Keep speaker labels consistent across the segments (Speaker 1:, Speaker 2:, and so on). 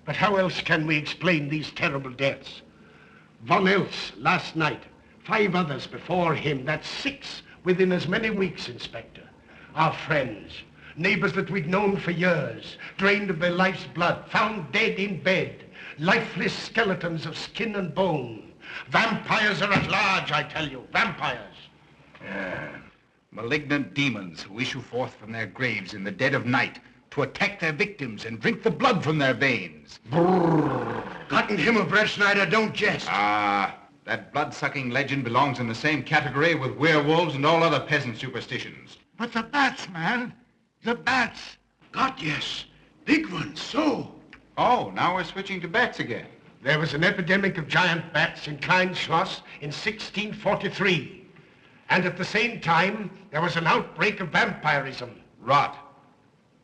Speaker 1: But how else can we explain these terrible deaths? One else last night, 5 others before him. That's 6 within as many weeks, Inspector. Our friends, neighbors that we'd known for years, drained of their life's blood, found dead in bed, lifeless skeletons of skin and bone. Vampires are at large, I tell you, vampires.
Speaker 2: Malignant demons who issue forth from their graves in the dead of night to attack their victims and drink the blood from their veins.
Speaker 1: Cotton Himmelbrecht, Schneider, don't jest.
Speaker 2: That blood-sucking legend belongs in the same category with werewolves and all other peasant superstitions.
Speaker 3: But the bats, man. The bats.
Speaker 1: God, yes. Big ones, so.
Speaker 2: Oh, now we're switching to bats again.
Speaker 1: There was an epidemic of giant bats in Kleinschloss in 1643. And at the same time, there was an outbreak of vampirism.
Speaker 2: Rot.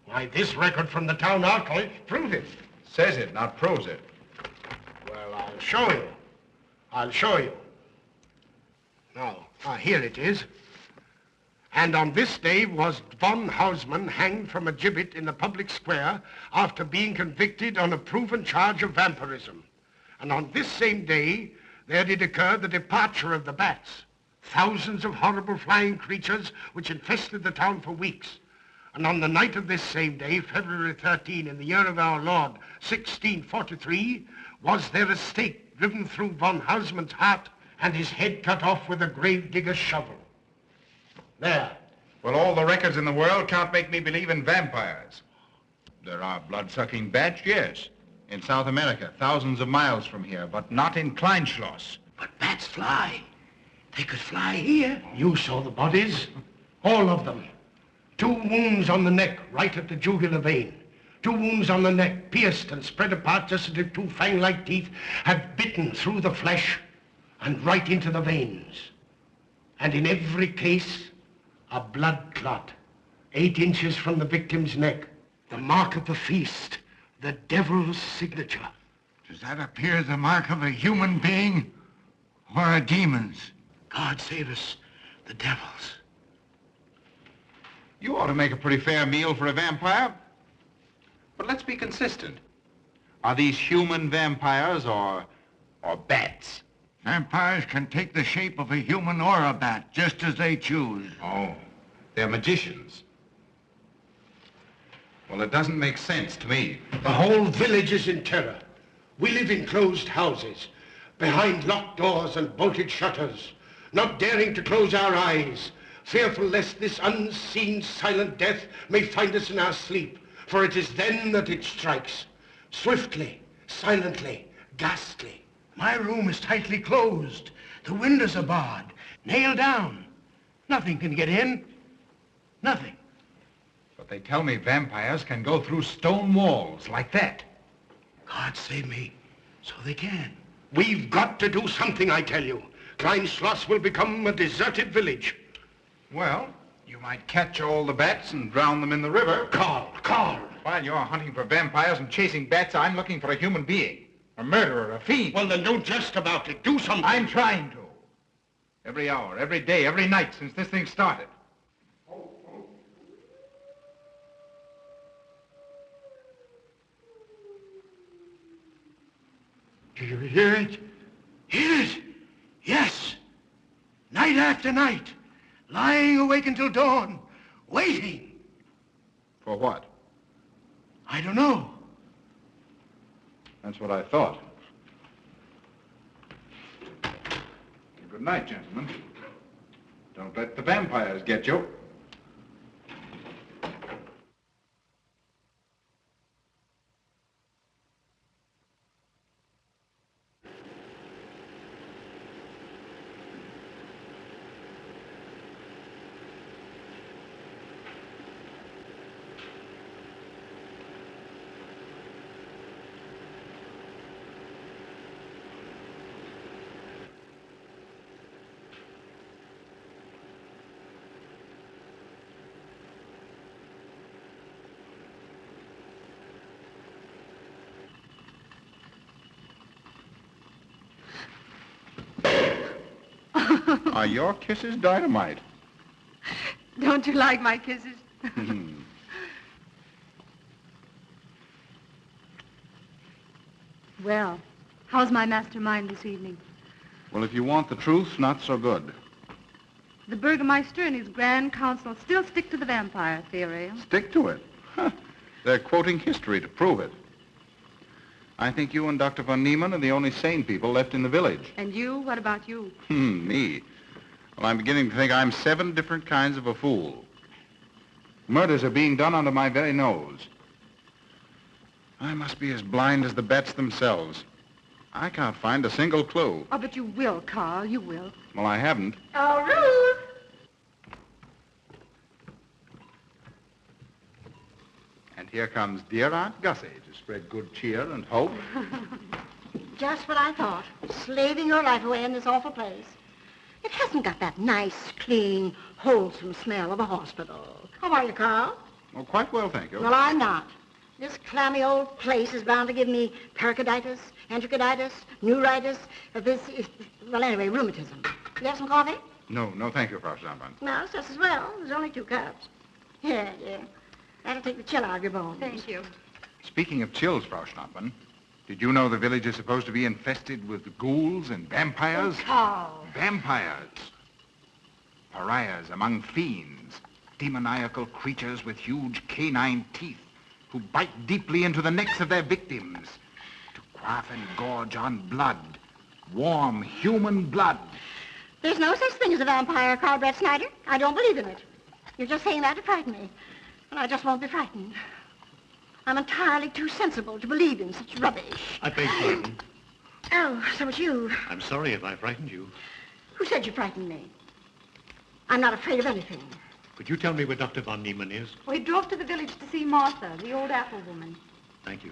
Speaker 1: Why, this record from the town archive proves it.
Speaker 2: Says it, not proves it.
Speaker 1: Well, I'll show you. I'll show you. Now, here it is. And on this day was von Hausmann hanged from a gibbet in the public square after being convicted on a proven charge of vampirism. And on this same day, there did occur the departure of the bats, thousands of horrible flying creatures which infested the town for weeks. And on the night of this same day, February 13, in the year of our Lord, 1643, was there a stake driven through von Hausmann's heart and his head cut off with a grave digger's shovel. There.
Speaker 2: Well, all the records in the world can't make me believe in vampires. There are blood-sucking bats, yes. In South America, thousands of miles from here, but not in Kleinschloss.
Speaker 1: But bats fly. They could fly here. You saw the bodies. All of them. 2 wounds on the neck, right at the jugular vein. 2 wounds on the neck, pierced and spread apart just as if 2 fang-like teeth had bitten through the flesh and right into the veins. And in every case, a blood clot, 8 inches from the victim's neck. The mark of the feast, the devil's signature.
Speaker 3: Does that appear the mark of a human being or a demon's?
Speaker 1: God save us, the devil's.
Speaker 2: You ought to make a pretty fair meal for a vampire. But let's be consistent. Are these human vampires or bats?
Speaker 3: Vampires can take the shape of a human or a bat, just as they choose.
Speaker 2: Oh, they're magicians. Well, it doesn't make sense to me.
Speaker 1: The whole village is in terror. We live in closed houses, behind locked doors and bolted shutters, not daring to close our eyes, fearful lest this unseen silent death may find us in our sleep, for it is then that it strikes, swiftly, silently, ghastly. My room is tightly closed. The windows are barred, nailed down. Nothing can get in. Nothing.
Speaker 2: But they tell me vampires can go through stone walls like that.
Speaker 1: God save me, so they can. We've got to do something, I tell you. Kleinschloss will become a deserted village.
Speaker 2: Well, you might catch all the bats and drown them in the river.
Speaker 1: Carl.
Speaker 2: While you're hunting for vampires and chasing bats, I'm looking for a human being. A murderer, a fiend.
Speaker 1: Well, then don't jest about it. Do something.
Speaker 2: I'm trying to. Every hour, every day, every night since this thing started.
Speaker 1: Do you hear it? Hear it? Yes. Night after night. Lying awake until dawn. Waiting.
Speaker 2: For what?
Speaker 1: I don't know.
Speaker 2: That's what I thought. Good night, gentlemen. Don't let the vampires get you. Are your kisses dynamite?
Speaker 4: Don't you like my kisses? Well, how's my mastermind this evening?
Speaker 2: Well, if you want the truth, not so good.
Speaker 4: The Burgermeister and his Grand Council still stick to the vampire theory.
Speaker 2: Stick to it? Huh. They're quoting history to prove it. I think you and Dr. von Niemann are the only sane people left in the village.
Speaker 4: And you? What about you?
Speaker 2: Me? Well, I'm beginning to think I'm 7 different kinds of a fool. Murders are being done under my very nose. I must be as blind as the bats themselves. I can't find a single clue.
Speaker 4: Oh, but you will, Carl. You will.
Speaker 2: Well, I haven't.
Speaker 4: Oh, Ruth!
Speaker 2: And here comes dear Aunt Gussie to spread good cheer and hope.
Speaker 5: Just what I thought. Slaving your life away in this awful place. It hasn't got that nice, clean, wholesome smell of a hospital. How are you, Carl?
Speaker 2: Oh, quite well, thank you.
Speaker 5: Well, I'm not. This clammy old place is bound to give me pericarditis, enterocolitis, neuritis, well, anyway, rheumatism. You have some coffee?
Speaker 2: No, thank you, Frau Stammmann.
Speaker 5: No, it's just as well. There's only 2 cups. Here. That'll take the chill out of your bones.
Speaker 4: Thank you.
Speaker 2: Speaking of chills, Frau Stammmann, did you know the village is supposed to be infested with ghouls and vampires?
Speaker 5: Oh, Carl.
Speaker 2: Vampires. Pariahs among fiends. Demoniacal creatures with huge canine teeth who bite deeply into the necks of their victims to quaff and gorge on blood. Warm human blood.
Speaker 5: There's no such thing as a vampire, Carl Brett Snyder. I don't believe in it. You're just saying that to frighten me. And I just won't be frightened. I'm entirely too sensible to believe in such rubbish.
Speaker 6: I beg pardon.
Speaker 5: Oh, so it's you.
Speaker 6: I'm sorry if I frightened you.
Speaker 5: Who said you frightened me? I'm not afraid of anything.
Speaker 6: Could you tell me where Dr. von Niemann is?
Speaker 4: We drove to the village to see Martha, the old apple woman.
Speaker 6: Thank you.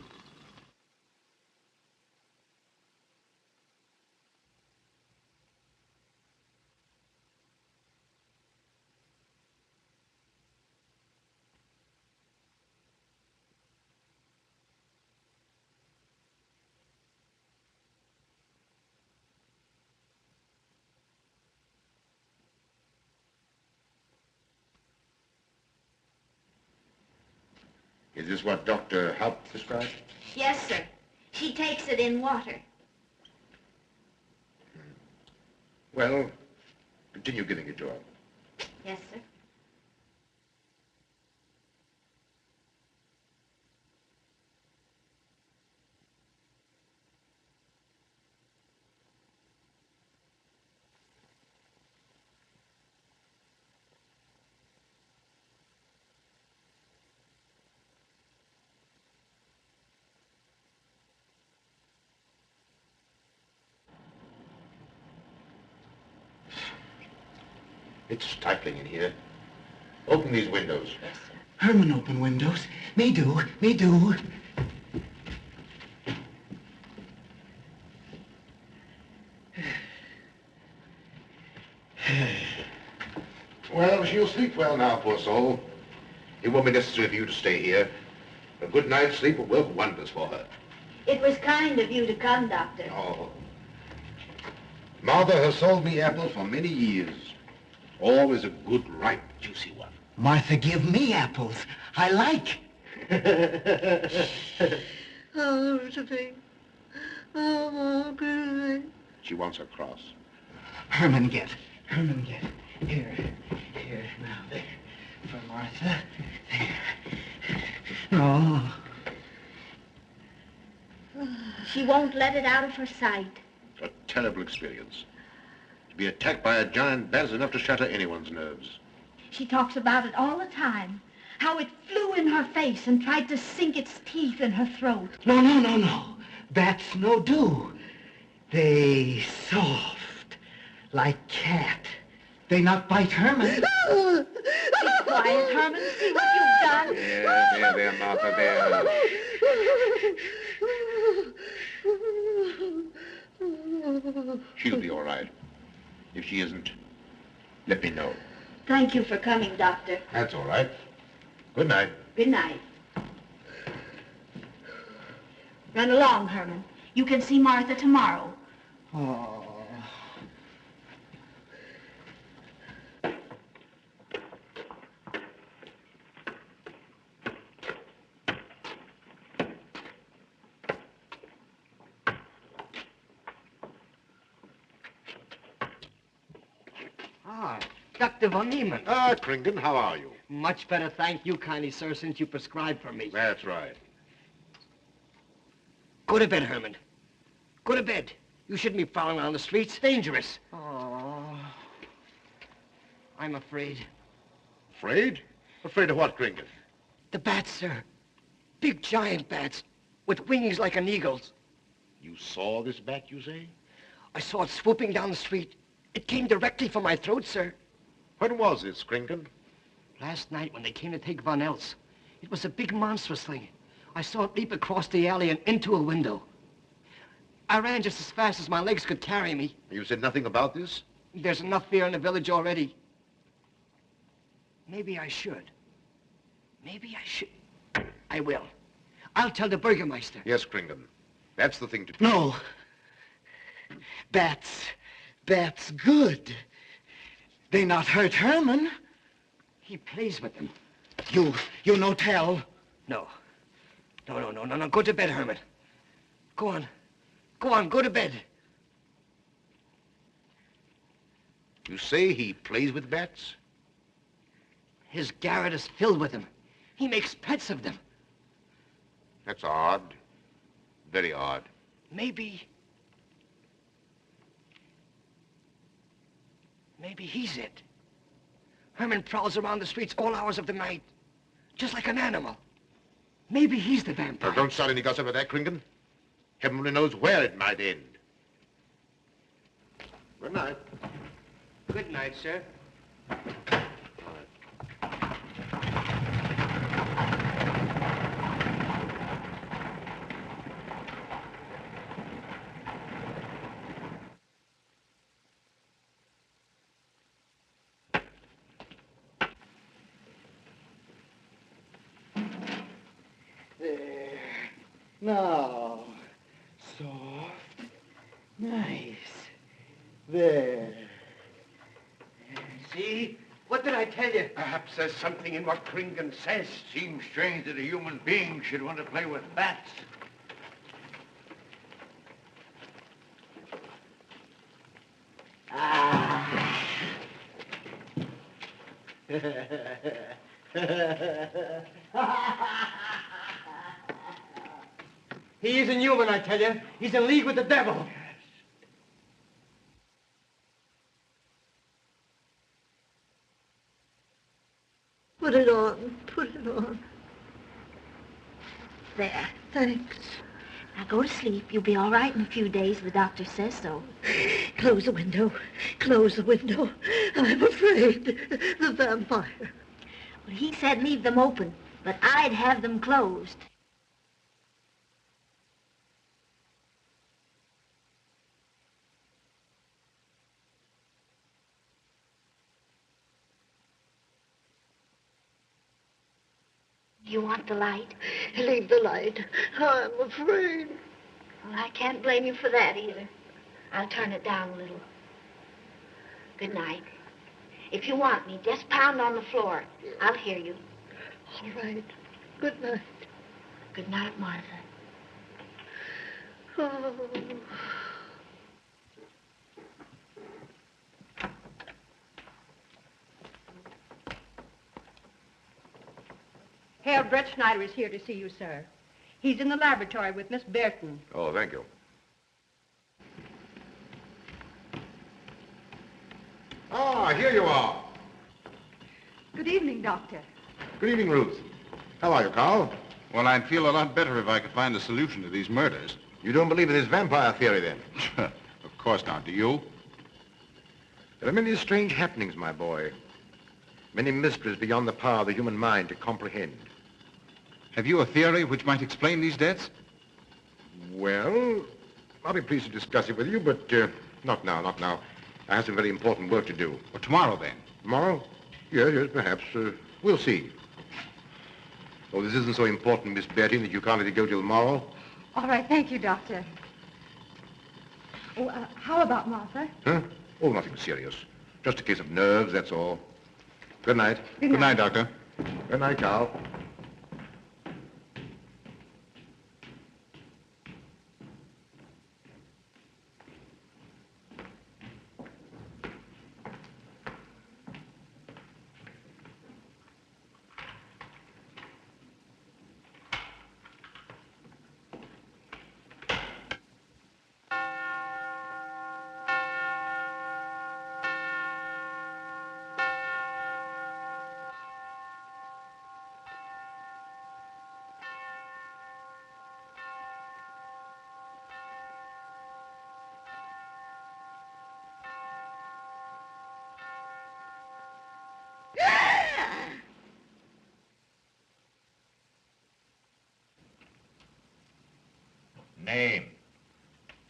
Speaker 7: Is this what Dr. Haupt prescribed?
Speaker 8: Yes, sir. She takes it in water.
Speaker 7: Well, continue giving it to her.
Speaker 8: Yes, sir.
Speaker 7: It's stifling in here. Open these windows.
Speaker 8: Yes, sir.
Speaker 9: Herman open windows. Me do.
Speaker 7: Well, she'll sleep well now, poor soul. It won't be necessary for you to stay here. A good night's sleep will work wonders for her.
Speaker 8: It was kind of you to come, Doctor.
Speaker 7: Oh. Martha has sold me apples for many years. Always a good, ripe, juicy one.
Speaker 9: Martha, give me apples. I like.
Speaker 5: Oh, Josephine. Oh, good.
Speaker 7: She wants a cross.
Speaker 9: Herman, get. Here. Now, there. For Martha. There. Oh.
Speaker 8: She won't let it out of her sight.
Speaker 7: A terrible experience. To be attacked by a giant bat is enough to shatter anyone's nerves.
Speaker 8: She talks about it all the time. How it flew in her face and tried to sink its teeth in her throat.
Speaker 9: No. Bats no do. They soft, like cat. They not bite Herman.
Speaker 8: Be quiet, Herman. See what you've done.
Speaker 7: There, Martha, there. She'll be all right. If she isn't, let me know.
Speaker 8: Thank you for coming, Doctor.
Speaker 7: That's all right. Good night.
Speaker 8: Good night. Run along, Herman. You can see Martha tomorrow.
Speaker 9: Oh. Ah, Dr. Von Niemann.
Speaker 7: Ah, Krington, how are you?
Speaker 9: Much better, thank you kindly, sir, since you prescribed for me.
Speaker 7: That's right.
Speaker 9: Go to bed, Herman. Go to bed. You shouldn't be prowling around the streets. Dangerous. Oh, I'm afraid.
Speaker 7: Afraid? Afraid of what, Krington?
Speaker 9: The bats, sir. Big giant bats with wings like an eagle's.
Speaker 7: You saw this bat, you say?
Speaker 9: I saw it swooping down the street. It came directly for my throat, sir.
Speaker 7: When was this, Krington?
Speaker 9: Last night when they came to take Von Eltz. It was a big monstrous thing. I saw it leap across the alley and into a window. I ran just as fast as my legs could carry me.
Speaker 7: You said nothing about this?
Speaker 9: There's enough fear in the village already. Maybe I should. Maybe I should. I will. I'll tell the Burgermeister.
Speaker 7: Yes, Krington. That's the thing to do.
Speaker 9: No. Bats good. They not hurt Herman. He plays with them. You no tell? No. No. Go to bed, Herman. Go on, go to bed.
Speaker 7: You say he plays with bats?
Speaker 9: His garret is filled with them. He makes pets of them.
Speaker 7: That's odd. Very odd.
Speaker 9: Maybe he's it. Herman prowls around the streets all hours of the night, just like an animal. Maybe he's the vampire.
Speaker 7: Now, don't start any gossip about that, Krington. Heaven only knows where it might end. Good night.
Speaker 9: Good night, sir. There. Now. Soft. Nice. There. See? What did I tell you?
Speaker 1: Perhaps there's something in what Krington says.
Speaker 3: Seems strange that a human being should want to play with bats.
Speaker 9: Ah. He isn't human, I tell you. He's in league with the devil.
Speaker 5: Put it on. Put it on. There.
Speaker 8: Thanks.
Speaker 5: Now go to sleep. You'll be all right in a few days. The doctor says so.
Speaker 8: Close the window. Close the window. I'm afraid. The vampire.
Speaker 5: Well, he said leave them open, but I'd have them closed. You want the light?
Speaker 8: Leave the light. I'm afraid.
Speaker 5: Well, I can't blame you for that either. I'll turn it down a little. Good night. If you want me, just pound on the floor. I'll hear you.
Speaker 8: All right. Good night.
Speaker 5: Good night, Martha.
Speaker 8: Oh.
Speaker 4: Herr Brett Schneider is here to see you, sir. He's in the laboratory with Miss Burton.
Speaker 7: Oh, thank you. Ah, here you are.
Speaker 4: Good evening, Doctor.
Speaker 7: Good evening, Ruth. How are you, Carl?
Speaker 2: Well, I'd feel a lot better if I could find a solution to these murders.
Speaker 7: You don't believe in this vampire theory, then?
Speaker 2: Of course not. Do you?
Speaker 7: There are many strange happenings, my boy. Many mysteries beyond the power of the human mind to comprehend.
Speaker 2: Have you a theory which might explain these deaths?
Speaker 7: Well, I'll be pleased to discuss it with you, but not now. I have some very important work to do.
Speaker 2: Well, tomorrow, then.
Speaker 7: Tomorrow? Yes, perhaps. We'll see. Oh, this isn't so important, Miss Betty, that you can't let it go till tomorrow.
Speaker 4: All right, thank you, Doctor. Oh, how about Martha?
Speaker 7: Huh? Oh, nothing serious. Just a case of nerves, that's all. Good night.
Speaker 2: Good night, Doctor.
Speaker 7: Good night, Carl.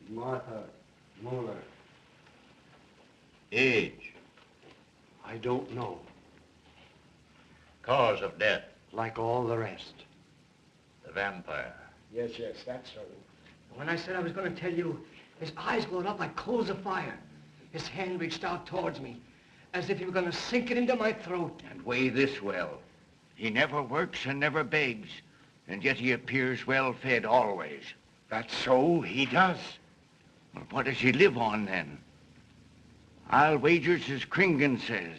Speaker 1: Martha Muller.
Speaker 7: Age.
Speaker 1: I don't know.
Speaker 7: Cause of death.
Speaker 1: Like all the rest.
Speaker 7: The vampire.
Speaker 1: Yes, that's so.
Speaker 9: When I said I was going to tell you, his eyes glowed up like coals of fire. His hand reached out towards me, as if he were going to sink it into my throat.
Speaker 10: And weigh this well. He never works and never begs, and yet he appears well-fed always.
Speaker 1: That's so, he does.
Speaker 10: Well, what does he live on, then? I'll wager as Kringen says.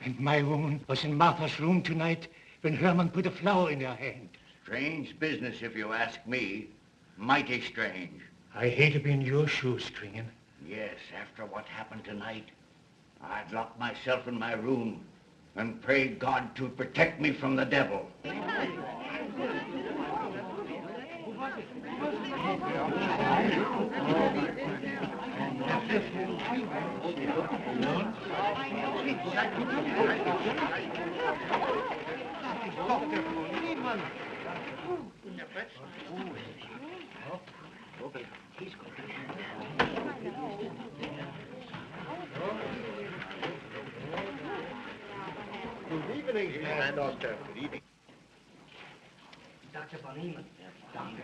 Speaker 9: And my woman was in Martha's room tonight when Herman put a flower in her hand.
Speaker 10: Strange business, if you ask me. Mighty strange.
Speaker 9: I hate to be in your shoes, Kringen.
Speaker 10: Yes, after what happened tonight, I'd lock myself in my room and pray God to protect me from the devil.
Speaker 1: Good evening, Herr Doctor. Good evening.
Speaker 9: Dr. von Niemann. Doctor.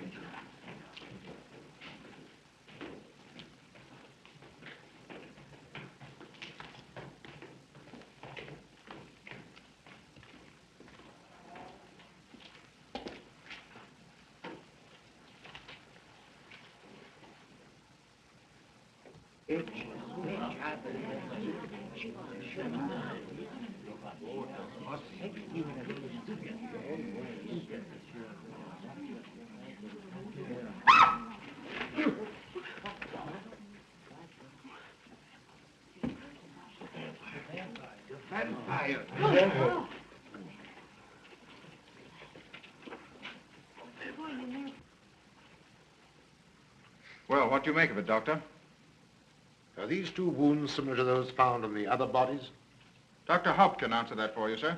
Speaker 10: Vampire.
Speaker 2: Well, what do you make of it, Doctor?
Speaker 7: Are these two wounds similar to those found on the other bodies?
Speaker 2: Dr. Haupt can answer that for you, sir.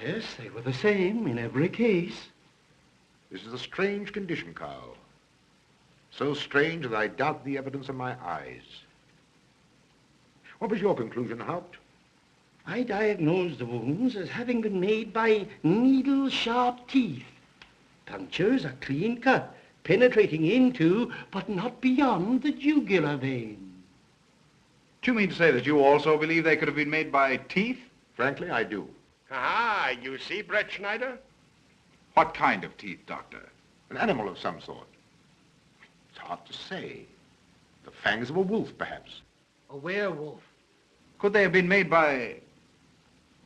Speaker 9: Yes, they were the same in every case.
Speaker 7: This is a strange condition, Carl. So strange that I doubt the evidence of my eyes. What was your conclusion, Haupt?
Speaker 9: I diagnosed the wounds as having been made by needle-sharp teeth. Punctures are clean cut, penetrating into, but not beyond, the jugular vein.
Speaker 2: Do you mean to say that you also believe they could have been made by teeth?
Speaker 7: Frankly, I do.
Speaker 1: Ah, you see, Brett Schneider?
Speaker 2: What kind of teeth, Doctor?
Speaker 7: An animal of some sort. It's hard to say. The fangs of a wolf, perhaps.
Speaker 9: A werewolf.
Speaker 2: Could they have been made by,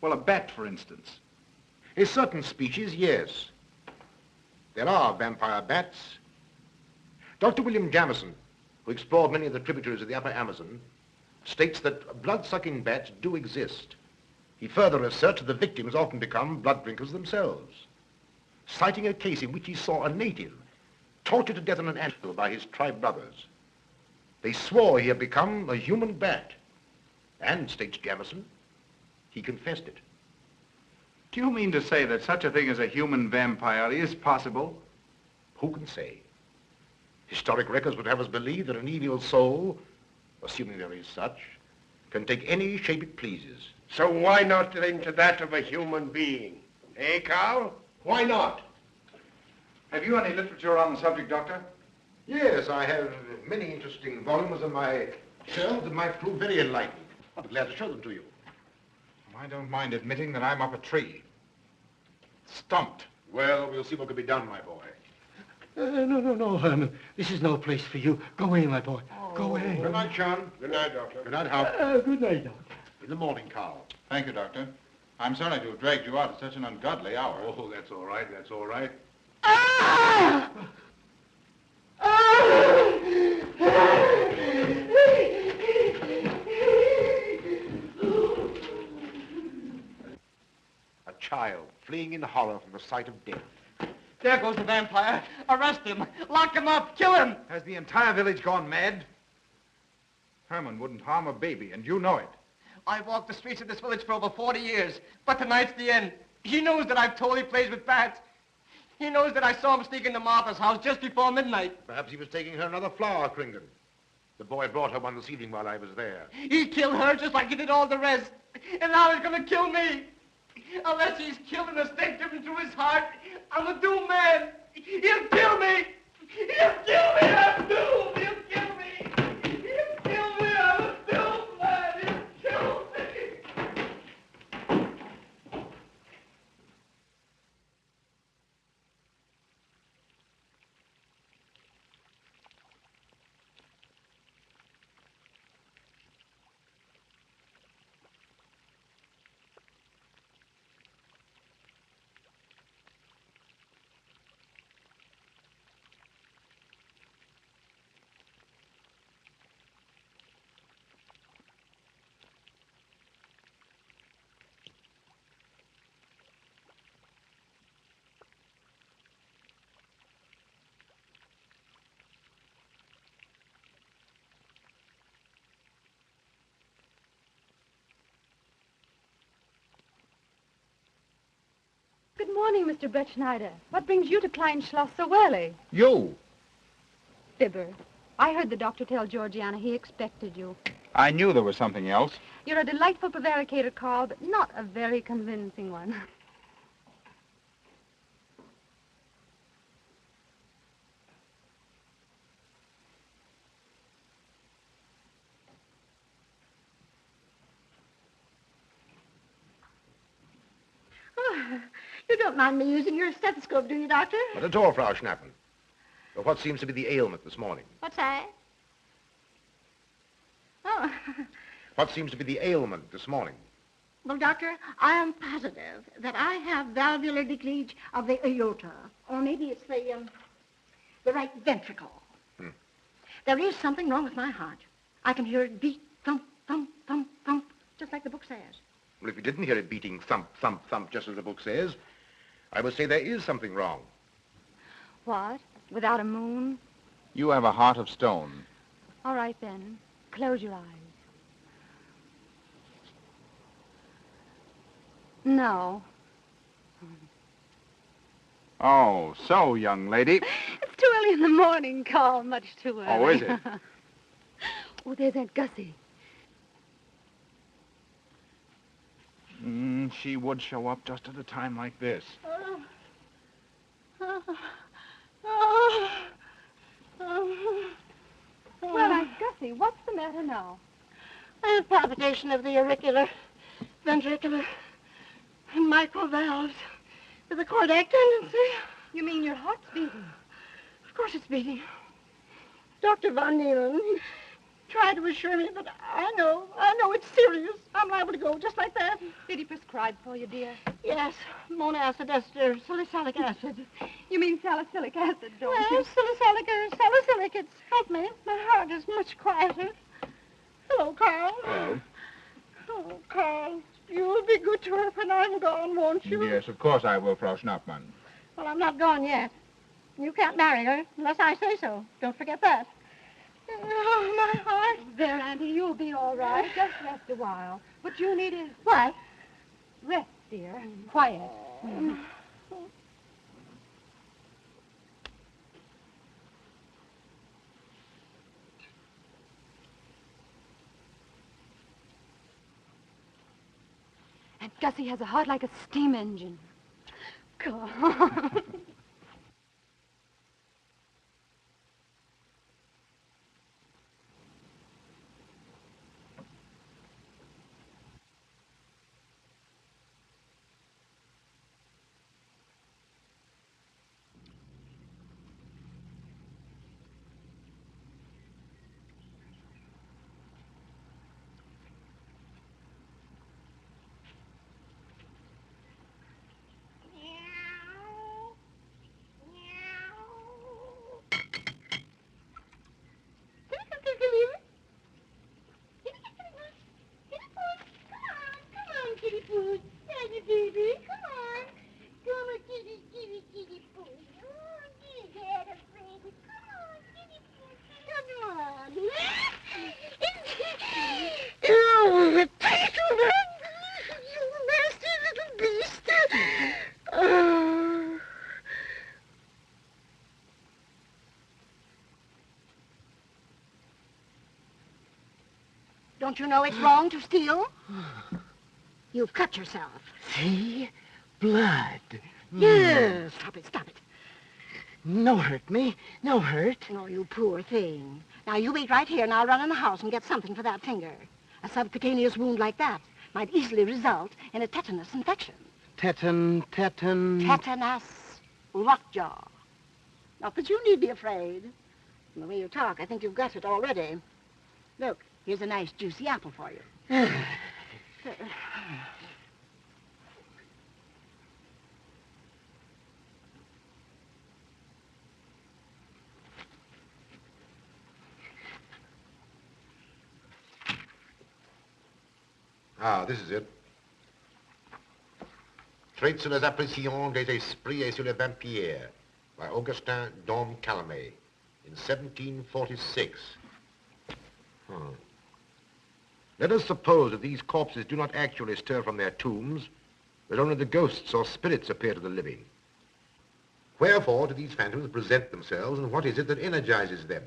Speaker 2: well, a bat, for instance?
Speaker 7: A certain species, yes. There are vampire bats. Dr. William Jamison, who explored many of the tributaries of the upper Amazon, states that blood-sucking bats do exist. He further asserts that the victims often become blood drinkers themselves, citing a case in which he saw a native tortured to death in an anthill by his tribe brothers. They swore he had become a human bat, and, states Jamison, he confessed it.
Speaker 2: Do you mean to say that such a thing as a human vampire is possible?
Speaker 7: Who can say? Historic records would have us believe that an evil soul, assuming there is such, can take any shape it pleases.
Speaker 1: So why not into that of a human being? Eh, Carl? Why not?
Speaker 2: Have you any literature on the subject, Doctor?
Speaker 7: Yes, I have many interesting volumes on my shelves that might prove very enlightening. I'll be glad to show them to you.
Speaker 2: I don't mind admitting that I'm up a tree. Stumped.
Speaker 7: Well, we'll see what can be done, my boy.
Speaker 9: No, Herman. This is no place for you. Go away, my boy. Go away.
Speaker 7: Good night, John.
Speaker 1: Good night, Doctor.
Speaker 7: Good night, Haupt.
Speaker 9: Good night, Doctor.
Speaker 7: In the morning, Carl.
Speaker 2: Thank you, Doctor. I'm sorry to have dragged you out at such an ungodly hour.
Speaker 7: Oh, that's all right. That's all right. A child fleeing in horror from the sight of death.
Speaker 9: There goes the vampire. Arrest him. Lock him up. Kill him.
Speaker 2: Has the entire village gone mad? Herman wouldn't harm a baby, and you know it.
Speaker 9: I've walked the streets of this village for over 40 years, but tonight's the end. He knows that I've told he plays with bats. He knows that I saw him sneak into Martha's house just before midnight.
Speaker 7: Perhaps he was taking her another flower, Kringan. The boy brought her one this evening while I was there.
Speaker 9: He killed her just like he did all the rest. And now he's gonna kill me. Unless he's killed in a stake driven through his heart, I'm a doomed man. He'll kill me. He'll kill me. I'm doomed. He'll kill me. He'll kill me. I'm a doomed man. He'll kill me.
Speaker 4: Good morning, Mr. Brett Schneider. What brings you to Klein Schloss so early?
Speaker 2: You.
Speaker 4: Fibber. I heard the doctor tell Georgiana he expected you.
Speaker 2: I knew there was something else.
Speaker 4: You're a delightful prevaricator, Carl, but not a very convincing one.
Speaker 5: Oh, you don't mind me using your stethoscope, do you, Doctor?
Speaker 7: Not at all, Frau Schnappen. But what seems to be the ailment this morning?
Speaker 5: What's that? Oh.
Speaker 7: What seems to be the ailment this morning?
Speaker 5: Well, Doctor, I am positive that I have valvular leakage of the aorta. Or maybe it's the right ventricle. There is something wrong with my heart. I can hear it beat, thump, thump, thump, thump, just like the book says.
Speaker 7: Well, if you didn't hear it beating thump, thump, thump, just as the book says, I would say there is something wrong.
Speaker 4: What? Without a moon?
Speaker 2: You have a heart of stone.
Speaker 4: All right, then. Close your eyes. No.
Speaker 2: Oh, so, young lady.
Speaker 4: It's too early in the morning, Carl. Much too early.
Speaker 2: Oh, is it?
Speaker 4: Oh, there's Aunt Gussie.
Speaker 2: She would show up just at a time like this.
Speaker 4: Well, Aunt Gussie, what's the matter now?
Speaker 5: I have palpitation of the auricular, ventricular, and mitral valves with a cardiac tendency.
Speaker 4: You mean your heart's beating?
Speaker 5: Of course it's beating. Dr. Von Neelen tried to assure me, but I know it's serious. I'm liable to go just like that.
Speaker 4: Did he prescribe for you, dear?
Speaker 5: Yes, monacid ester, salicylic acid.
Speaker 4: You mean salicylic acid, don't
Speaker 5: Well,
Speaker 4: you?
Speaker 5: salicylic or salicylic, it's helped me. My heart is much quieter. Hello, Carl.
Speaker 2: Hello.
Speaker 5: Oh, Carl, you'll be good to her when I'm gone, won't you?
Speaker 2: Yes, of course I will, Frau Schnappmann.
Speaker 5: Well, I'm not gone yet. You can't marry her unless I say so. Don't forget that. Oh, my heart.
Speaker 4: There, Auntie, you'll be all right. Just rest a while. What you need is
Speaker 5: What?
Speaker 4: rest, dear. Quiet. Aunt Gussie has a heart like a steam engine. Carl.
Speaker 5: Don't you know it's wrong to steal? You've cut yourself.
Speaker 9: See? Blood.
Speaker 5: Yes. Stop it, stop it.
Speaker 9: No hurt me. No hurt.
Speaker 5: Oh, you poor thing. Now, you wait right here, and I'll run in the house and get something for that finger. A subcutaneous wound like that might easily result in a tetanus infection.
Speaker 9: Tetanus.
Speaker 5: Tetanus. Lockjaw. Not that you need be afraid. From the way you talk, I think you've got it already. Look, here's a nice juicy apple for you.
Speaker 7: Ah, this is it. Traits sur les apparitions des esprits et sur les vampires by Augustin Dom Calame in 1746. Let us suppose that these corpses do not actually stir from their tombs, but only the ghosts or spirits appear to the living. Wherefore do these phantoms present themselves, and what is it that energizes them?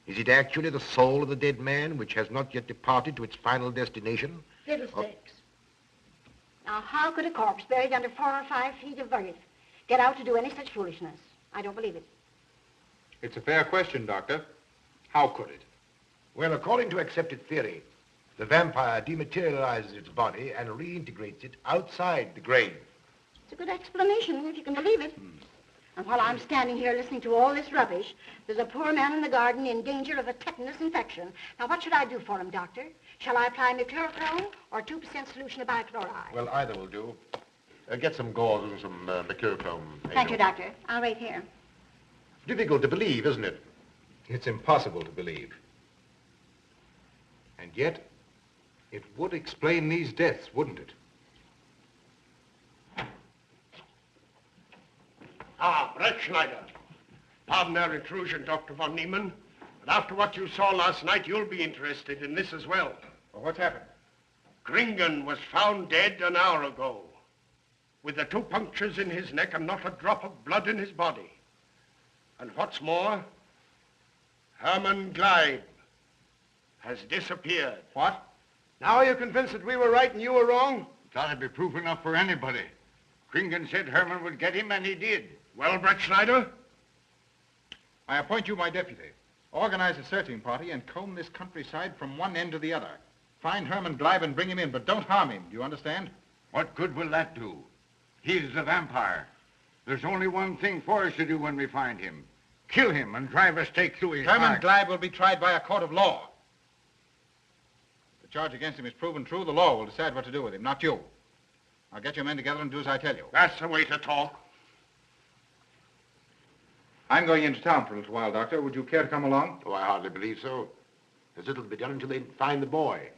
Speaker 7: Is it actually the soul of the dead man which has not yet departed to its final destination?
Speaker 5: Fiddlesticks. Now, how could a corpse buried under 4 or 5 feet of earth get out to do any such foolishness? I don't believe it.
Speaker 2: It's a fair question, Doctor. How could it?
Speaker 7: Well, according to accepted theory, the vampire dematerializes its body and reintegrates it outside the grave.
Speaker 5: It's a good explanation, if you can believe it. And while I'm standing here listening to all this rubbish, there's a poor man in the garden in danger of a tetanus infection. Now, what should I do for him, Doctor? Shall I apply mercurochrome or 2% solution of bichloride?
Speaker 7: Well, either will do. Get some gauze and some mercurochrome.
Speaker 5: Thank you, Doctor. I'll wait here.
Speaker 7: Difficult to believe, isn't it?
Speaker 2: It's impossible to believe. And yet, it would explain these deaths, wouldn't it?
Speaker 1: Ah, Brett Schneider. Pardon our intrusion, Dr. von Niemann, but after what you saw last night, you'll be interested in this as well.
Speaker 2: Well, what's happened?
Speaker 1: Gringen was found dead an hour ago, with the 2 punctures in his neck and not a drop of blood in his body. And what's more, Hermann Gleib has disappeared.
Speaker 2: What?
Speaker 1: Now are you convinced that we were right and you were wrong?
Speaker 10: That'd be proof enough for anybody. Kringen said Herman would get him, and he did.
Speaker 1: Well, Brett Schneider?
Speaker 2: I appoint you my deputy. Organize a searching party and comb this countryside from one end to the other. Find Herman Gleib and bring him in, but don't harm him. Do you understand?
Speaker 10: What good will that do? He's the vampire. There's only one thing for us to do when we find him. Kill him and drive a stake through his
Speaker 2: Herman
Speaker 10: heart.
Speaker 2: Gleib will be tried by a court of law. If the charge against him is proven true, the law will decide what to do with him, not you. Now get your men together and do as I tell you.
Speaker 1: That's the way to talk.
Speaker 2: I'm going into town for a little while, Doctor. Would you care to come along?
Speaker 7: Oh, I hardly believe so. There's little to be done until they find the boy.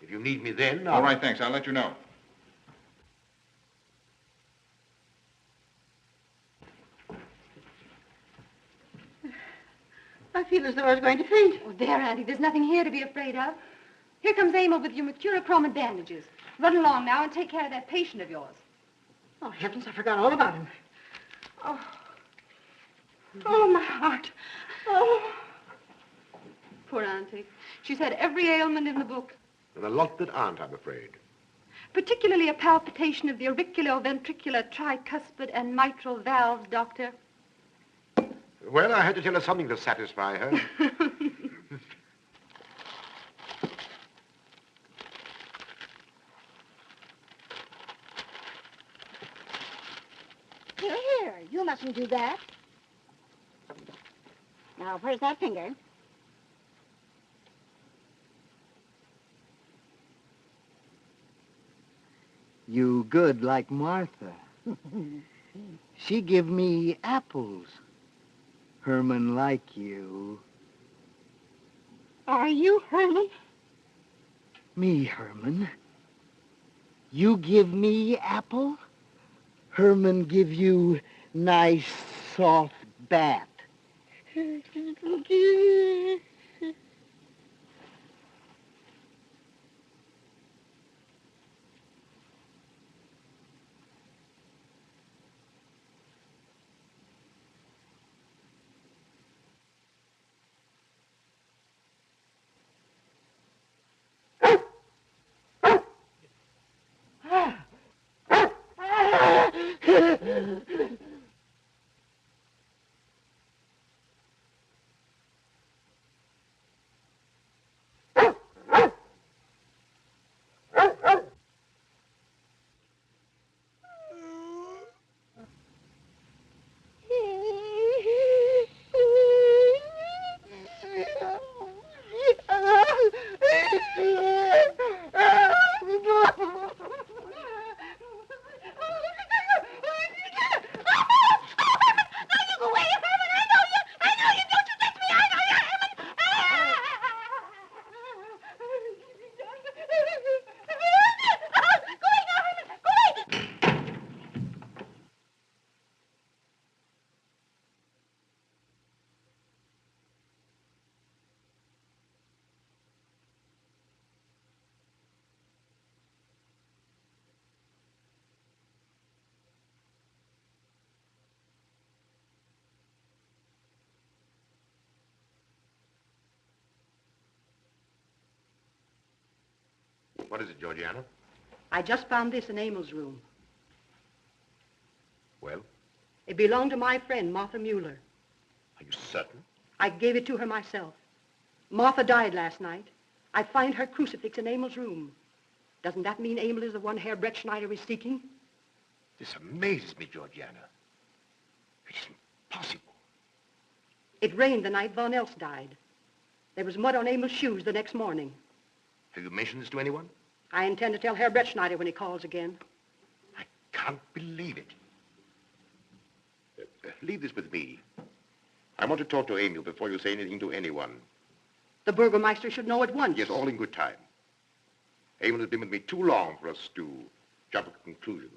Speaker 7: If you need me then,
Speaker 2: All right, thanks. I'll let you know.
Speaker 5: I feel as though I was going to faint.
Speaker 4: Oh, there, Auntie. There's nothing here to be afraid of. Here comes Emil with your mercurochrome and bandages. Run along now and take care of that patient of yours.
Speaker 5: Oh, heavens, I forgot all about him. Oh, my heart. Oh.
Speaker 4: Poor Auntie. She's had every ailment in the book.
Speaker 7: and a lot that aren't, I'm afraid.
Speaker 4: Particularly a palpitation of the auriculoventricular, tricuspid, and mitral valves, Doctor.
Speaker 7: Well, I had to tell her something to satisfy her.
Speaker 5: Here, you mustn't do that. Now, where's that finger?
Speaker 9: You good like Martha. She give me apples. Herman like you.
Speaker 5: Are you Herman?
Speaker 9: Me, Herman. You give me apple? Herman give you nice, soft bat.
Speaker 7: What is it, Georgiana?
Speaker 11: I just found this in Emil's room.
Speaker 7: Well,
Speaker 11: It belonged to my friend, Martha Mueller.
Speaker 7: are you certain?
Speaker 11: I gave it to her myself. Martha died last night. I find her crucifix in Emil's room. Doesn't that mean Emil is the one Herr Brettschneider is seeking?
Speaker 7: This amazes me, Georgiana. It's impossible.
Speaker 11: It rained the night Von Elst died. There was mud on Emil's shoes the next morning.
Speaker 7: Have you mentioned this to anyone?
Speaker 11: I intend to tell Herr Brettschneider when he calls again.
Speaker 7: I can't believe it. Leave this with me. I want to talk to Emil before you say anything to anyone.
Speaker 11: The Burgermeister should know at once.
Speaker 7: Yes, all in good time. Emil has been with me too long for us to jump to conclusions.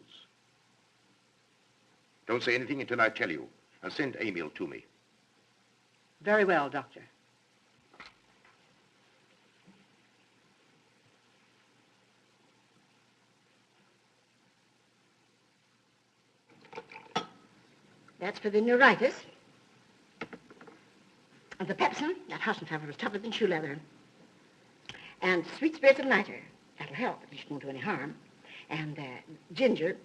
Speaker 7: Don't say anything until I tell you, and send Emil to me.
Speaker 11: Very well, Doctor.
Speaker 5: That's for the neuritis. And the pepsin, that Hassenpfeffer was tougher than shoe leather. And sweet spirits of nitre, that'll help, at least won't do any harm. And ginger,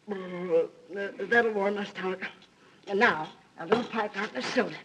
Speaker 5: that'll warm my stomach. And now, a little pipe out of soda.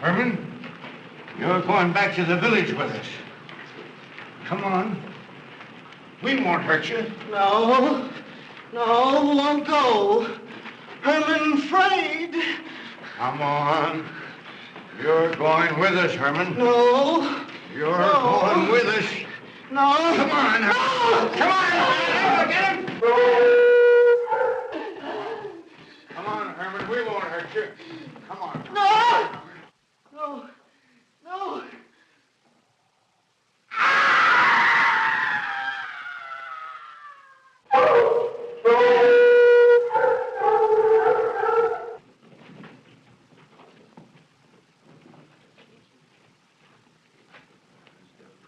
Speaker 10: Herman, you're going back to the village with us. Come on. We won't hurt you.
Speaker 9: No, won't go. Herman afraid.
Speaker 10: Come on. You're going with us, Herman.
Speaker 9: No.
Speaker 10: You're going with us.
Speaker 9: No.
Speaker 10: Come on.
Speaker 9: No.
Speaker 10: Come on. Get him. Come on, Herman. We won't hurt you. Come on.
Speaker 9: No.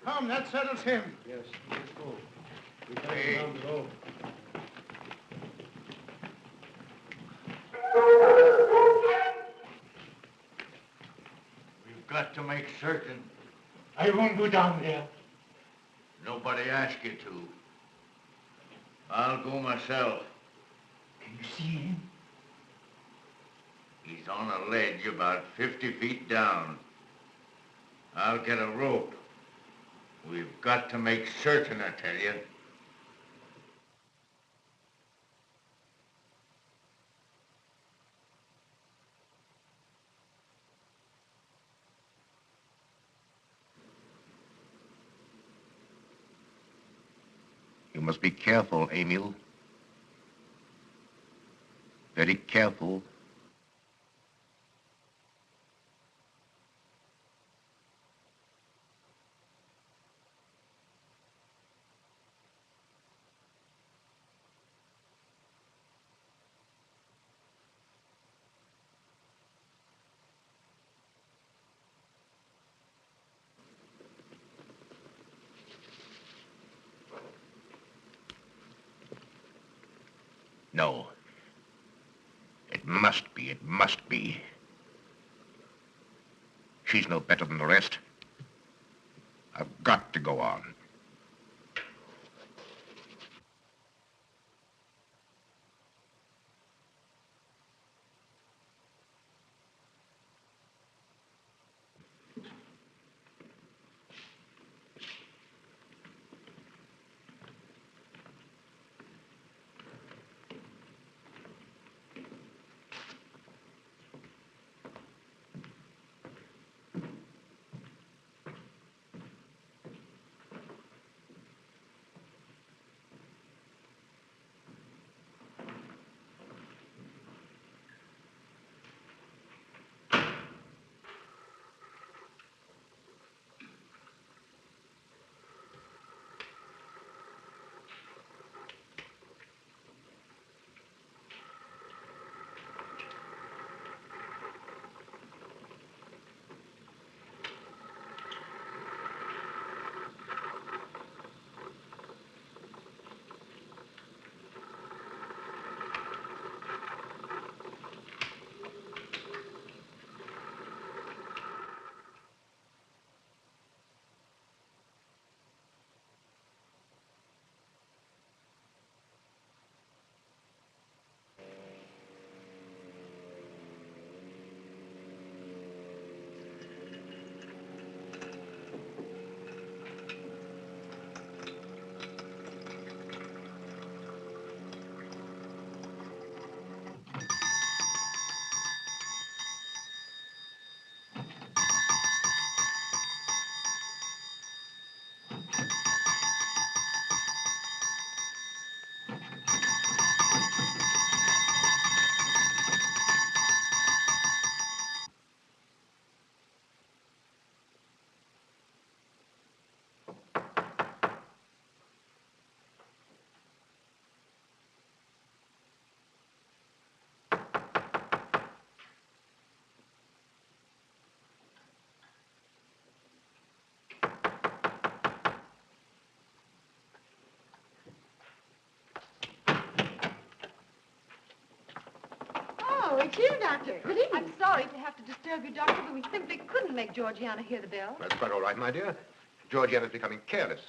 Speaker 10: Come, that settles him.
Speaker 1: Yes, let's go. We got
Speaker 10: Hey.
Speaker 1: down below.
Speaker 10: We've got to make certain.
Speaker 1: I won't go down there.
Speaker 10: Nobody asked you to. I'll go myself.
Speaker 1: Can you see him?
Speaker 10: He's on a ledge about 50 feet down. I'll get a rope. We've got to make certain, I tell you.
Speaker 7: must be careful, Emil. Very careful. No. It must be, it must be. She's no better than the rest. I've got to go on.
Speaker 5: Oh, it's you, Doctor. Good evening.
Speaker 4: I'm sorry to have to disturb you, Doctor, but we simply couldn't make Georgiana hear the bell.
Speaker 7: That's quite all right, my dear. Georgiana's becoming careless.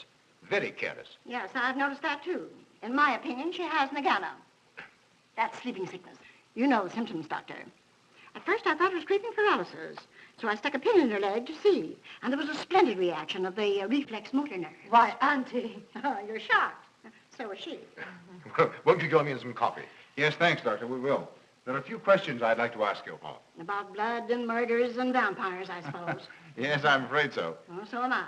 Speaker 7: Very careless.
Speaker 5: Yes, I've noticed that, too. In my opinion, she has nagana. That's sleeping sickness. You know the symptoms, Doctor. At first, I thought it was creeping paralysis, so I stuck a pin in her leg to see, and there was a splendid reaction of the reflex motor nerve.
Speaker 4: Why, Auntie.
Speaker 5: Oh, you're shocked. So was she.
Speaker 7: Won't you join me in some coffee?
Speaker 2: Yes, thanks, Doctor. We will. There are a few questions I'd like to ask you about.
Speaker 5: About blood and murders and vampires, I suppose.
Speaker 2: Yes, I'm afraid so.
Speaker 5: Oh, so am I.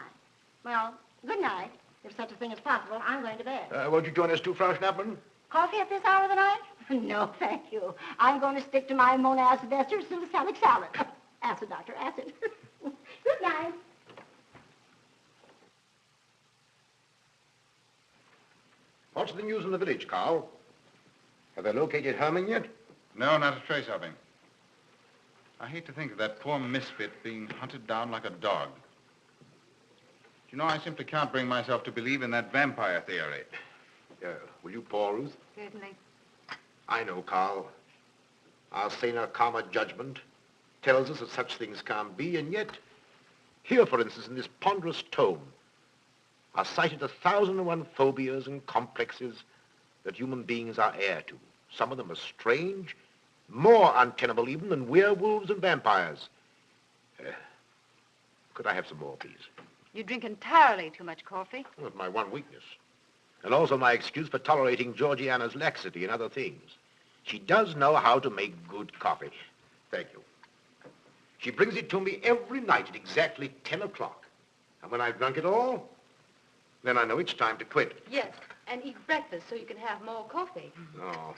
Speaker 5: Well, good night. If such a thing is possible, I'm going to bed.
Speaker 7: Won't you join us too, Frau Schnappmann?
Speaker 5: Coffee at this hour of the night? No, thank you. I'm going to stick to my monacid ester salicylic salad. Acid, Doctor, acid. Good night.
Speaker 7: What's the news in the village, Carl? Have they located Herman yet?
Speaker 2: No, not a trace of him. I hate to think of that poor misfit being hunted down like a dog. You know, I simply can't bring myself to believe in that vampire theory.
Speaker 7: Will you pour, Ruth?
Speaker 4: Certainly.
Speaker 7: I know, Carl. Our saner, calmer judgment tells us that such things can't be, and yet, here, for instance, in this ponderous tome, are cited 1,001 phobias and complexes that human beings are heir to. Some of them are strange, more untenable even than werewolves and vampires. Could I have some more, please?
Speaker 4: You drink entirely too much coffee.
Speaker 7: Well, it's my one weakness. And also my excuse for tolerating Georgiana's laxity and other things. She does know how to make good coffee. Thank you. She brings it to me every night at exactly 10 o'clock. And when I've drunk it all, then I know it's time to quit.
Speaker 4: Yes. And eat breakfast so you can have more coffee.
Speaker 7: No.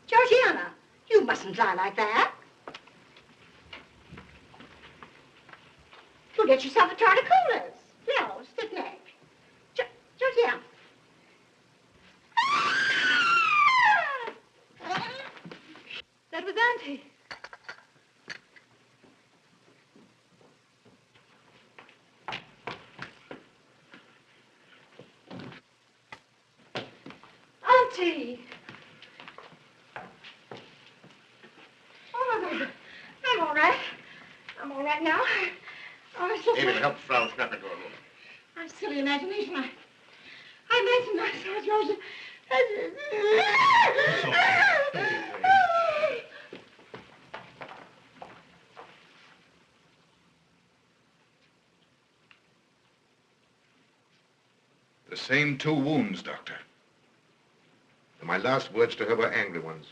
Speaker 5: Georgiana, you mustn't lie like that. You'll get yourself a torticolis. No, stiff neck. Georgiana.
Speaker 4: That was Auntie. Auntie!
Speaker 5: Oh, no, I'm all right. I'm all right now. Oh, it's just
Speaker 7: Amy, help Frau Schnapper to her room.
Speaker 5: my silly imagination. I imagined myself, Georgia.
Speaker 2: The same 2 wounds, Doctor.
Speaker 7: And my last words to her were angry ones.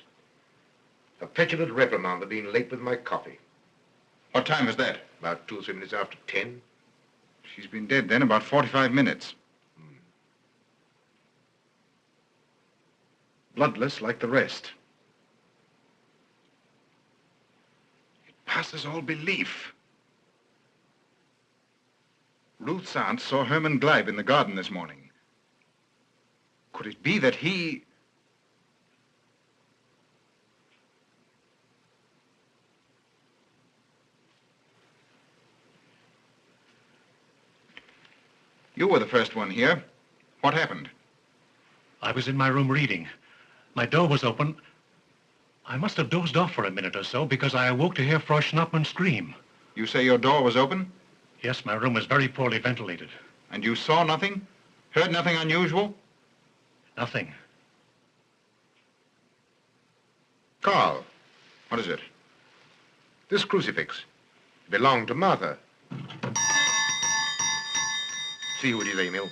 Speaker 7: A petulant reprimand for being late with my coffee.
Speaker 2: What time was that?
Speaker 7: About 2 or 3 minutes after 10.
Speaker 2: She's been dead then about 45 minutes. Bloodless like the rest. It passes all belief. Ruth's aunt saw Herman Gleib in the garden this morning. Could it be that he... You were the first one here. What happened?
Speaker 6: I was in my room reading. My door was open. I must have dozed off for a minute or so because I awoke to hear Frau Schnappmann scream.
Speaker 2: You say your door was open?
Speaker 6: Yes, my room was very poorly ventilated.
Speaker 2: And you saw nothing? Heard nothing unusual?
Speaker 6: Nothing.
Speaker 7: Carl,
Speaker 2: What is it?
Speaker 7: this crucifix belonged to Martha. See who it is, Emil.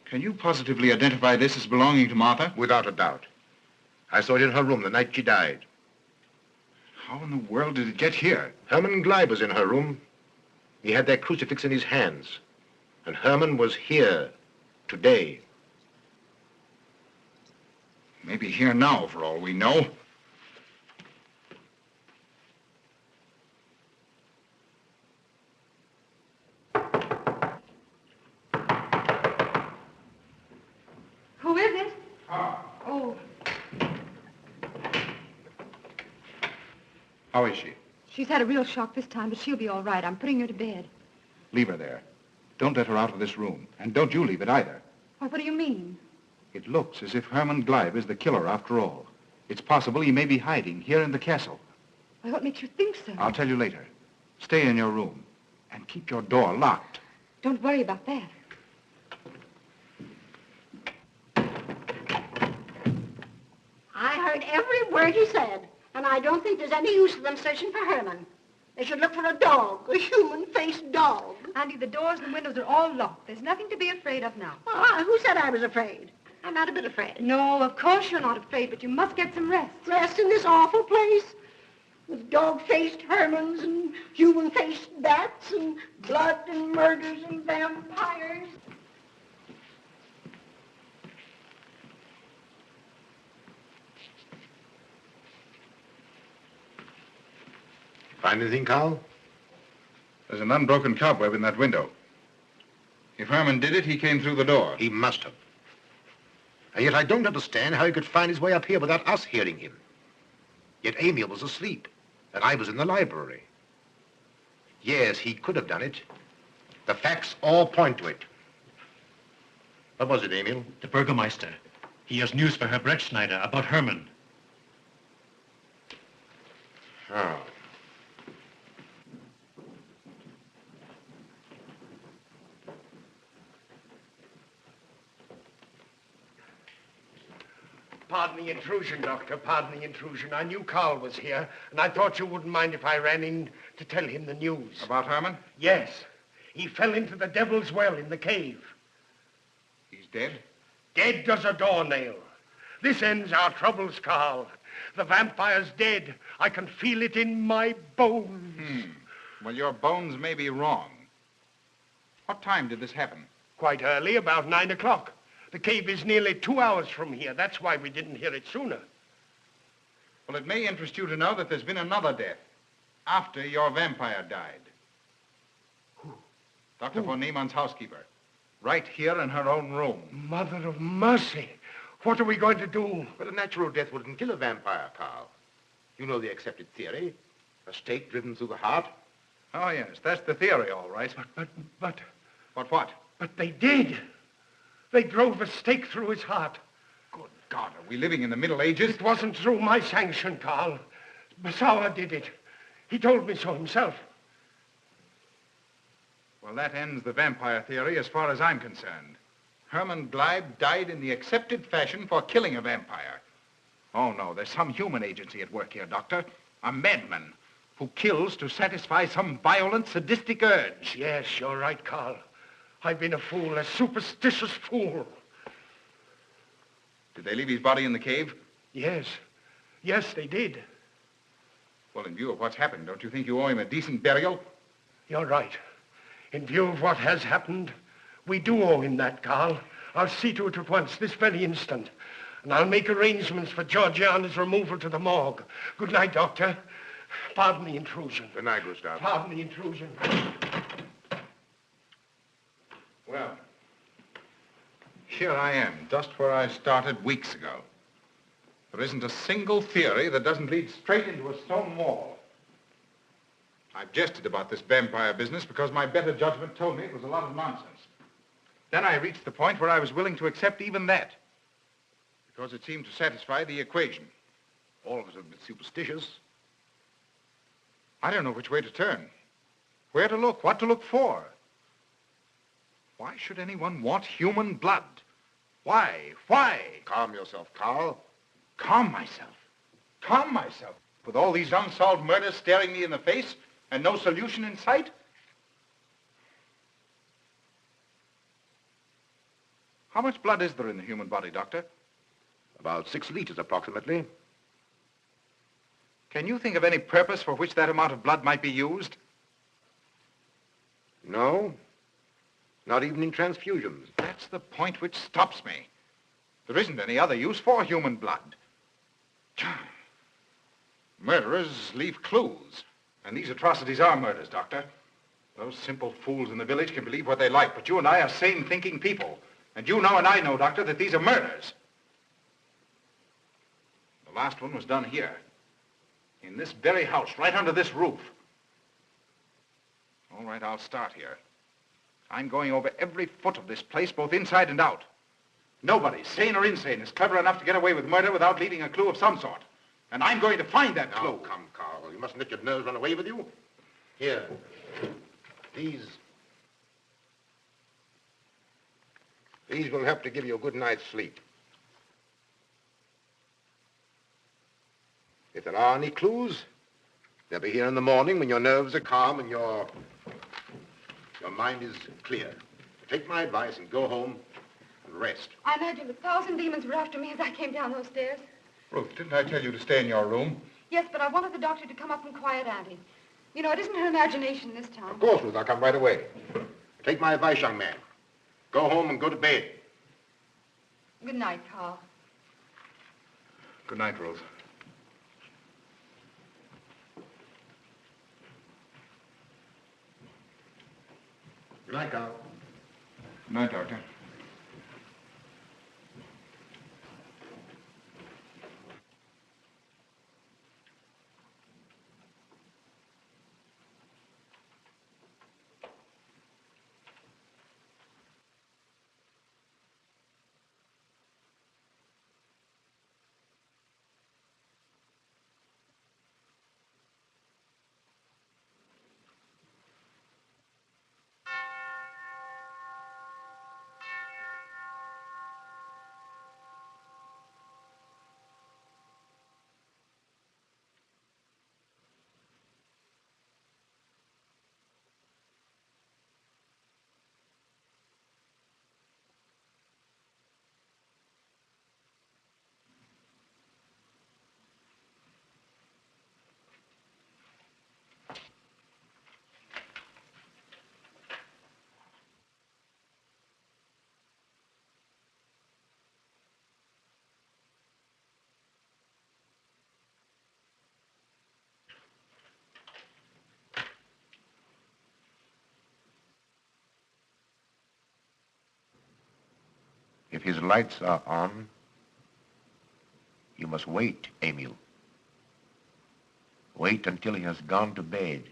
Speaker 2: Can you positively identify this as belonging to Martha?
Speaker 7: Without a doubt. I saw it in her room the night she died.
Speaker 2: How in the world did it get here?
Speaker 7: Herman Gleib was in her room. He had that crucifix in his hands. And Herman was here today.
Speaker 2: Maybe here now, for all we know.
Speaker 4: Who is it?
Speaker 2: Ah.
Speaker 4: Oh,
Speaker 2: How is she?
Speaker 4: she's had a real shock this time, but she'll be all right. I'm putting her to bed.
Speaker 2: Leave her there. Don't let her out of this room. And don't you leave it either.
Speaker 4: Why, what do you mean?
Speaker 2: It looks as if Herman Gleib is the killer after all. It's possible he may be hiding here in the castle.
Speaker 4: Why, what makes you think so?
Speaker 2: I'll tell you later. Stay in your room and keep your door locked.
Speaker 4: Don't worry about that.
Speaker 5: I heard every word he said, and I don't think there's any use of them searching for Herman. They should look for a dog, a human-faced dog.
Speaker 4: Andy, the doors and windows are all locked. There's nothing to be afraid of now.
Speaker 5: Who said I was afraid? I'm not a bit afraid.
Speaker 4: No, of course you're not afraid, but you must get some rest.
Speaker 5: Rest in this awful place with dog-faced Hermans and human-faced bats and blood and murders and vampires.
Speaker 7: Find anything, Carl?
Speaker 2: There's an unbroken cobweb in that window. If Herman did it, he came through the door.
Speaker 7: He must have. And yet I don't understand how he could find his way up here without us hearing him. Yet Emil was asleep, and I was in the library. Yes, he could have done it. The facts all point to it. What was it, Emil?
Speaker 6: The Burgermeister. He has news for Herr Brettschneider about Herman.
Speaker 7: Oh.
Speaker 1: Pardon the intrusion, Doctor. Pardon the intrusion. I knew Carl was here, and I thought you wouldn't mind if I ran in to tell him the news.
Speaker 2: About Herman?
Speaker 1: Yes. He fell into the Devil's Well in the cave.
Speaker 2: He's dead?
Speaker 1: Dead as a doornail. This ends our troubles, Carl. The vampire's dead. I can feel it in my bones.
Speaker 2: Well, your bones may be wrong. What time did this happen?
Speaker 1: Quite early, about 9 o'clock. The cave is nearly 2 hours from here. That's why we didn't hear it sooner.
Speaker 2: Well, it may interest you to know that there's been another death after your vampire died.
Speaker 1: Who?
Speaker 2: Dr. von Niemann's housekeeper. Right here in her own room.
Speaker 1: Mother of mercy. What are we going to do?
Speaker 7: But a natural death wouldn't kill a vampire, Carl. You know the accepted theory. A stake driven through the heart.
Speaker 2: Oh, yes, that's the theory, all right.
Speaker 1: But...
Speaker 2: What?
Speaker 1: But they did. They drove a stake through his heart.
Speaker 2: Good God, are we living in the Middle Ages?
Speaker 1: It wasn't through my sanction, Carl. Basawa did it. He told me so himself.
Speaker 2: Well, that ends the vampire theory as far as I'm concerned. Herman Gleib died in the accepted fashion for killing a vampire. Oh, no, there's some human agency at work here, Doctor. A madman who kills to satisfy some violent, sadistic urge.
Speaker 1: Yes, you're right, Carl. I've been a fool, a superstitious fool.
Speaker 2: Did they leave his body in the cave?
Speaker 1: Yes. Yes, they did.
Speaker 2: Well, in view of what's happened, don't you think you owe him a decent burial?
Speaker 1: You're right. In view of what has happened, we do owe him that, Carl. I'll see to it at once, this very instant. And I'll make arrangements for Georgiana's removal to the morgue. Good night, Doctor. Pardon the intrusion.
Speaker 7: Good night, Gustav.
Speaker 1: Pardon the intrusion.
Speaker 2: Well, here I am, just where I started weeks ago. There isn't a single theory that doesn't lead straight into a stone wall. I've jested about this vampire business because my better judgment told me it was a lot of nonsense. Then I reached the point where I was willing to accept even that, because it seemed to satisfy the equation.
Speaker 7: All of us have been superstitious.
Speaker 2: I don't know which way to turn, where to look, what to look for. Why should anyone want human blood? Why? Why?
Speaker 7: Calm yourself, Carl.
Speaker 2: Calm myself? Calm myself? With all these unsolved murders staring me in the face and no solution in sight? How much blood is there in the human body, Doctor?
Speaker 7: About 6 liters, approximately.
Speaker 2: Can you think of any purpose for which that amount of blood might be used?
Speaker 7: No. Not even in transfusions.
Speaker 2: That's the point which stops me. There isn't any other use for human blood. Murderers leave clues. And these atrocities are murders, Doctor. Those simple fools in the village can believe what they like, but you and I are sane, thinking people. And you know and I know, Doctor, that these are murders. The last one was done here. In this very house, right under this roof. All right, I'll start here. I'm going over every foot of this place, both inside and out. Nobody, sane or insane, is clever enough to get away with murder without leaving a clue of some sort. And I'm going to find that clue.
Speaker 7: Now, come, Carl. You mustn't let your nerves run away with you. Here. These will help to give you a good night's sleep. If there are any clues, they'll be here in the morning when your nerves are calm and your mind is clear. Take my advice and go home and rest.
Speaker 4: I imagined 1,000 demons were after me as I came down those stairs.
Speaker 2: Ruth, didn't I tell you to stay in your room?
Speaker 4: Yes, but I wanted the doctor to come up and quiet Auntie. You know, it isn't her imagination this time.
Speaker 7: Of course, Ruth, I'll come right away. Take my advice, young man. Go home and go to bed.
Speaker 4: Good night, Carl.
Speaker 2: Good night, Ruth.
Speaker 7: Good night, Carl.
Speaker 2: Good night, Doctor.
Speaker 7: If his lights are on, you must wait, Emil. Wait until he has gone to bed.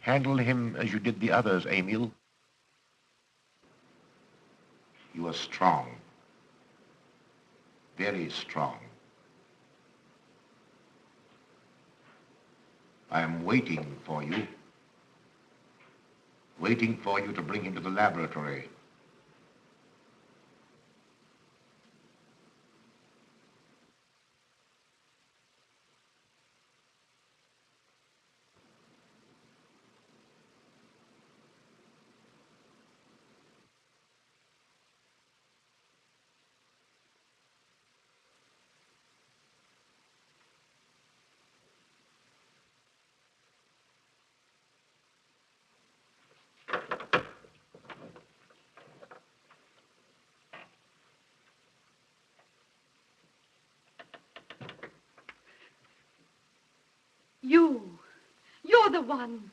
Speaker 7: Handle him as you did the others, Emil. You are strong. Very strong. I am waiting for you. Waiting for you to bring him to the laboratory.
Speaker 4: You're the one.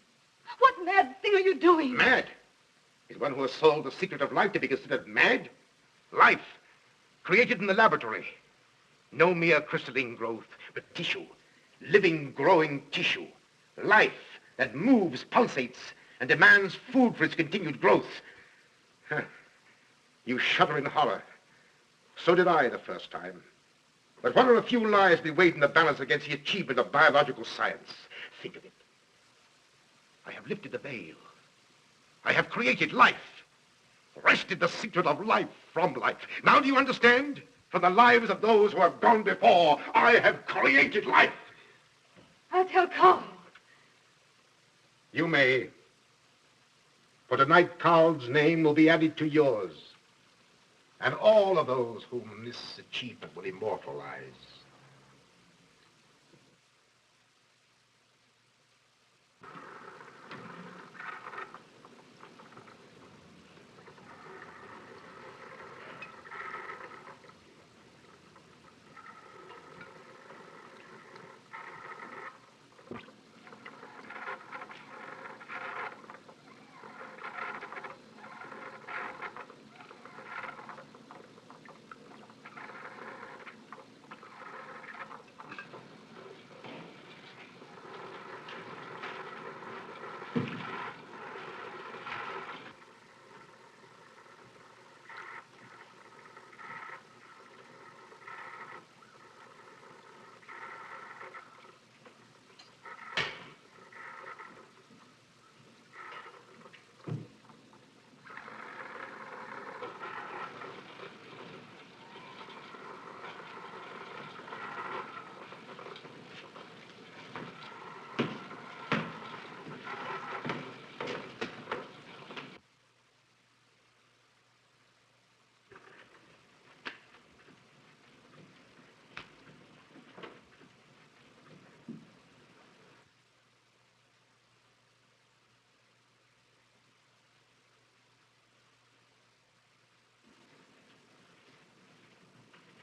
Speaker 4: What mad thing are you doing?
Speaker 7: Mad? Is one who has solved the secret of life to be considered mad? Life, created in the laboratory. No mere crystalline growth, but tissue. Living, growing tissue. Life that moves, pulsates, and demands food for its continued growth. Huh. You shudder in horror. So did I the first time. But what are a few lives we weighed in the balance against the achievement of biological science? Think of it. I have lifted the veil. I have created life. Wrested the secret of life from life. Now do you understand? From the lives of those who have gone before, I have created life.
Speaker 4: I'll tell Carl.
Speaker 7: You may. For tonight, Carl's name will be added to yours. And all of those whom this achievement will immortalize.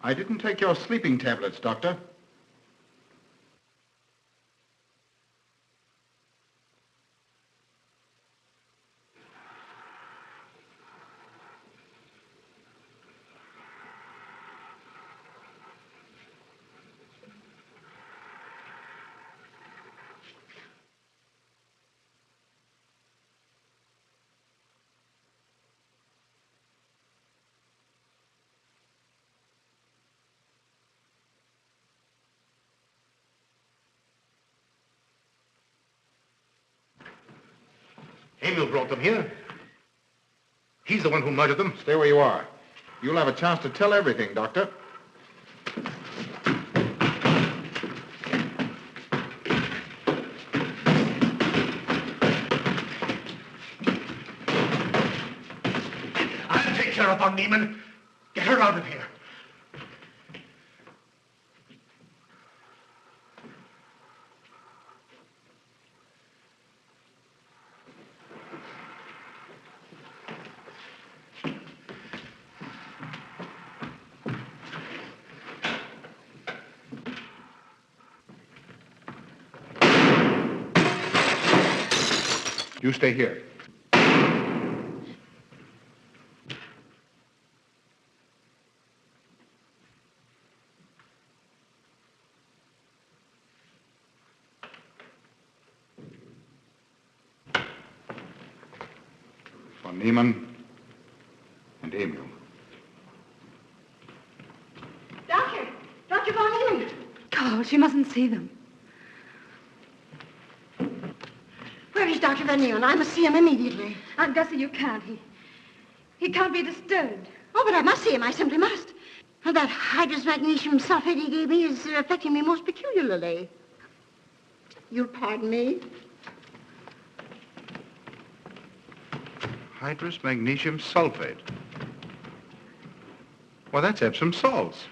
Speaker 2: I didn't take your sleeping tablets, Doctor.
Speaker 7: Emil brought them here. He's the one who murdered them.
Speaker 2: Stay where you are. You'll have a chance to tell everything, Doctor.
Speaker 1: I'll take care of von Niemann. Get her out of here.
Speaker 2: You stay here. Von Niemann and Emil.
Speaker 5: Doctor! Dr. Von Neumann!
Speaker 4: Oh, she mustn't see them.
Speaker 5: Where is Dr. Van Neumann? I must see him immediately.
Speaker 4: Aunt Gussie, you can't. He can't be disturbed.
Speaker 5: Oh, but I must see him. I simply must. And that hydrous magnesium sulfate he gave me is affecting me most peculiarly. You'll pardon me?
Speaker 2: Hydrous magnesium sulfate. Well, that's Epsom salts.